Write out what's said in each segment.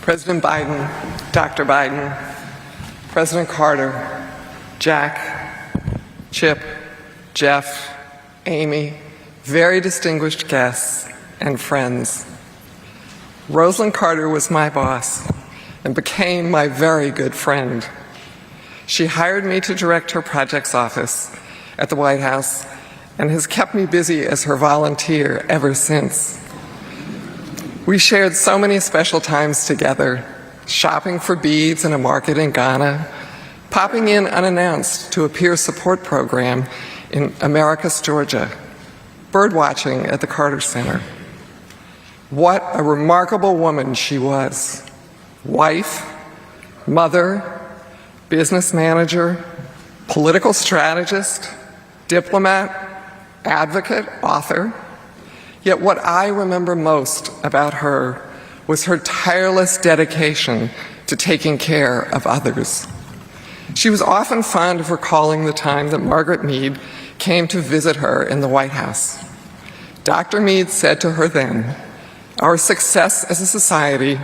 President Biden, Dr. Biden, President Carter, Jack, Chip, Jeff, Amy, very distinguished guests, and friends. Rosalynn Carter was my boss and became my very good friend. She hired me to direct her projects office at the White House and has kept me busy as her volunteer ever since. We shared so many special times together, shopping for beads in a market in Ghana, popping in unannounced to a peer support program in Americus, Georgia, birdwatching at the Carter Center. What a remarkable woman she was. Wife, mother, business manager, political strategist, diplomat, advocate, author. Yet what I remember most about her was her tireless dedication to taking care of others. She was often fond of recalling the time that Margaret Mead came to visit her in the White House. Dr. Mead said to her then, "Our success as a society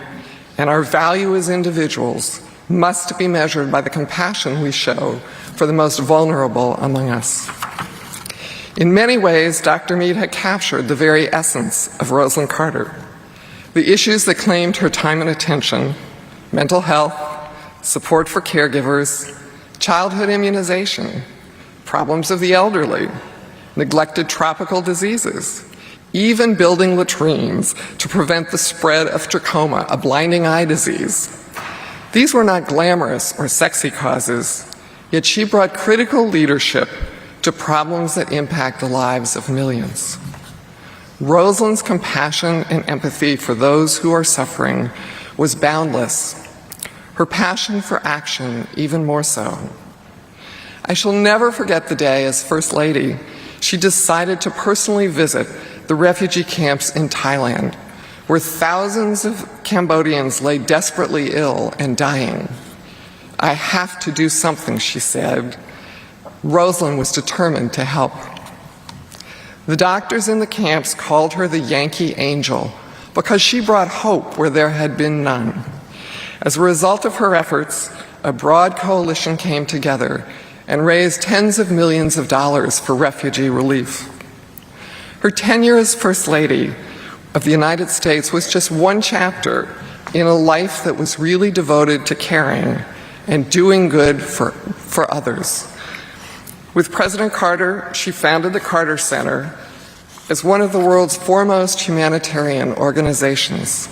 and our value as individuals must be measured by the compassion we show for the most vulnerable among us." In many ways, Dr. Mead had captured the very essence of Rosalynn Carter. The issues that claimed her time and attention, mental health, support for caregivers, childhood immunization, problems of the elderly, neglected tropical diseases, even building latrines to prevent the spread of trachoma, a blinding eye disease. These were not glamorous or sexy causes, yet she brought critical leadership to problems that impact the lives of millions. Rosalynn's compassion and empathy for those who are suffering was boundless. Her passion for action even more so. I shall never forget the day as First Lady she decided to personally visit the refugee camps in Thailand, where thousands of Cambodians lay desperately ill and dying. "I have to do something," she said. Rosalynn was determined to help. The doctors in the camps called her the Yankee Angel because she brought hope where there had been none. As a result of her efforts, a broad coalition came together and raised tens of millions of dollars for refugee relief. Her tenure as First Lady of the United States was just one chapter in a life that was really devoted to caring and doing good for others. With President Carter, she founded the Carter Center as one of the world's foremost humanitarian organizations.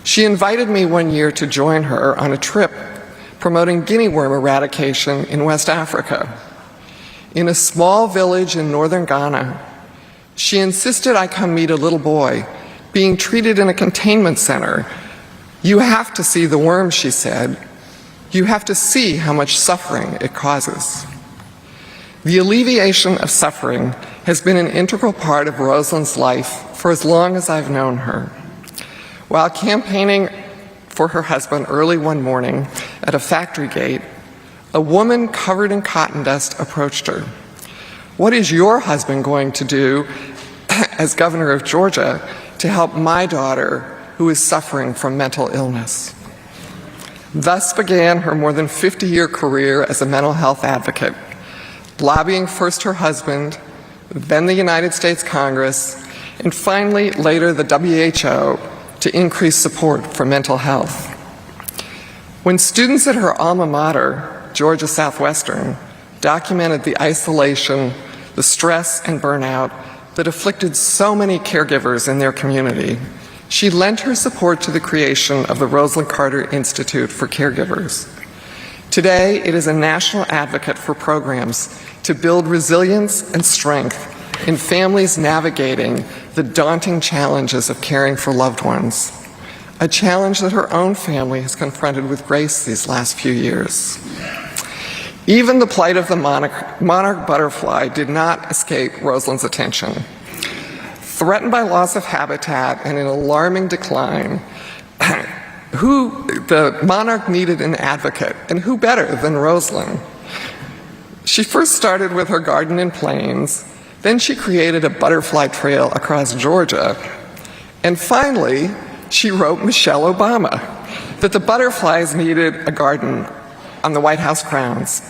She invited me one year to join her on a trip promoting guinea worm eradication in West Africa. In a small village in northern Ghana, she insisted I come meet a little boy being treated in a containment center. "You have to see the worm," she said. "You have to see how much suffering it causes." The alleviation of suffering has been an integral part of Rosalynn's life for as long as I've known her. While campaigning for her husband early one morning at a factory gate, a woman covered in cotton dust approached her. "What is your husband going to do as governor of Georgia to help my daughter who is suffering from mental illness?" Thus began her more than 50-year career as a mental health advocate, lobbying first her husband, then the United States Congress, and finally later the WHO to increase support for mental health. When students at her alma mater, Georgia Southwestern, documented the isolation, the stress and burnout that afflicted so many caregivers in their community, she lent her support to the creation of the Rosalynn Carter Institute for Caregivers. Today, it is a national advocate for programs to build resilience and strength in families navigating the daunting challenges of caring for loved ones, a challenge that her own family has confronted with grace these last few years. Even the plight of the monarch butterfly did not escape Rosalynn's attention. Threatened by loss of habitat and in alarming decline, the monarch needed an advocate, and who better than Rosalynn? She first started with her garden in Plains, then she created a butterfly trail across Georgia, and finally, she wrote Michelle Obama. that the butterflies needed a garden on the White House grounds.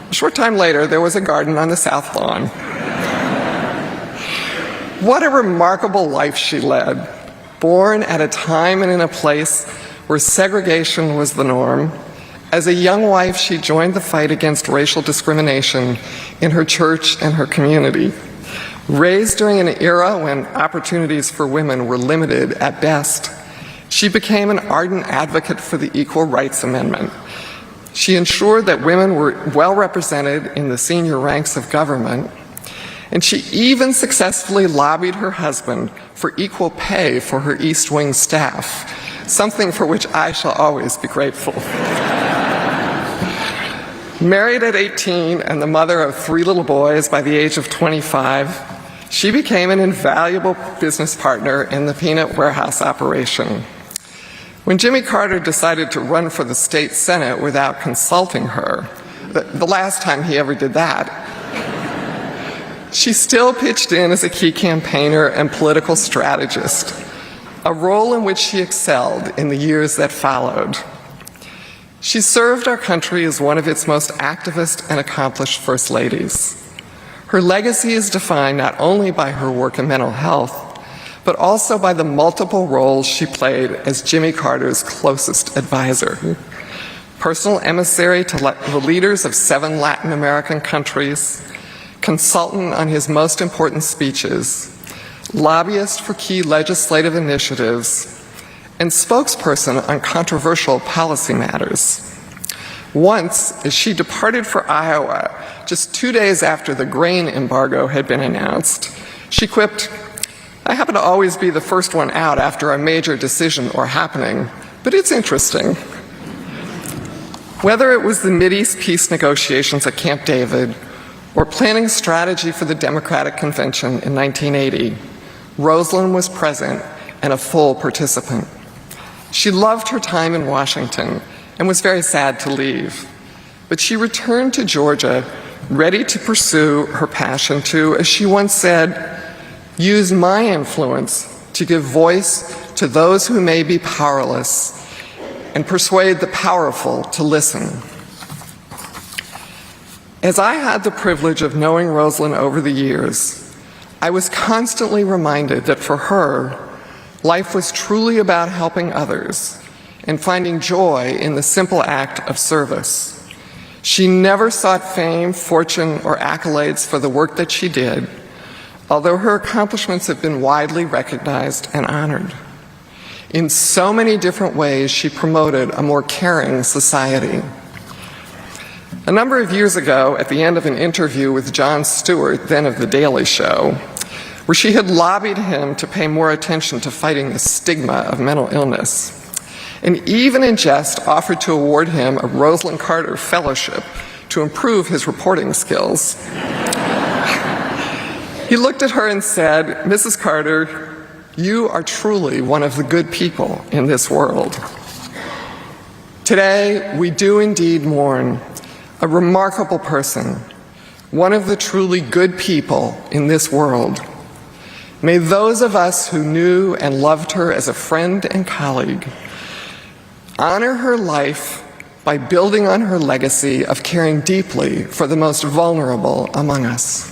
A short time later, there was a garden on the South Lawn. What a remarkable life she led, born at a time and in a place where segregation was the norm. As a young wife, she joined the fight against racial discrimination in her church and her community. Raised during an era when opportunities for women were limited at best, she became an ardent advocate for the Equal Rights Amendment. She ensured that women were well represented in the senior ranks of government, and she even successfully lobbied her husband for equal pay for her East Wing staff, something for which I shall always be grateful. Married at 18 and the mother of 3 little boys by the age of 25, she became an invaluable business partner in the peanut warehouse operation. When Jimmy Carter decided to run for the state senate without consulting her, the last time he ever did that, she still pitched in as a key campaigner and political strategist, a role in which she excelled in the years that followed. She served our country as one of its most activist and accomplished first ladies. Her legacy is defined not only by her work in mental health, but also by the multiple roles she played as Jimmy Carter's closest advisor. Personal emissary to the leaders of 7 Latin American countries, consultant on his most important speeches, lobbyist for key legislative initiatives, and spokesperson on controversial policy matters. Once, as she departed for Iowa, just 2 days after the grain embargo had been announced, she quipped, "I happen to always be the first one out after a major decision or happening, but it's interesting." Whether it was the Mideast peace negotiations at Camp David or planning strategy for the Democratic Convention in 1980, Rosalynn was present and a full participant. She loved her time in Washington and was very sad to leave, but she returned to Georgia ready to pursue her passion to, as she once said, use my influence to give voice to those who may be powerless and persuade the powerful to listen. As I had the privilege of knowing Rosalynn over the years, I was constantly reminded that for her, life was truly about helping others and finding joy in the simple act of service. She never sought fame, fortune, or accolades for the work that she did, although her accomplishments have been widely recognized and honored. In so many different ways, she promoted a more caring society. A number of years ago, at the end of an interview with Jon Stewart, then of The Daily Show, where she had lobbied him to pay more attention to fighting the stigma of mental illness, and even in jest offered to award him a Rosalynn Carter Fellowship to improve his reporting skills. He looked at her and said, "Mrs. Carter, you are truly one of the good people in this world." Today, we do indeed mourn a remarkable person, one of the truly good people in this world. May those of us who knew and loved her as a friend and colleague honor her life by building on her legacy of caring deeply for the most vulnerable among us.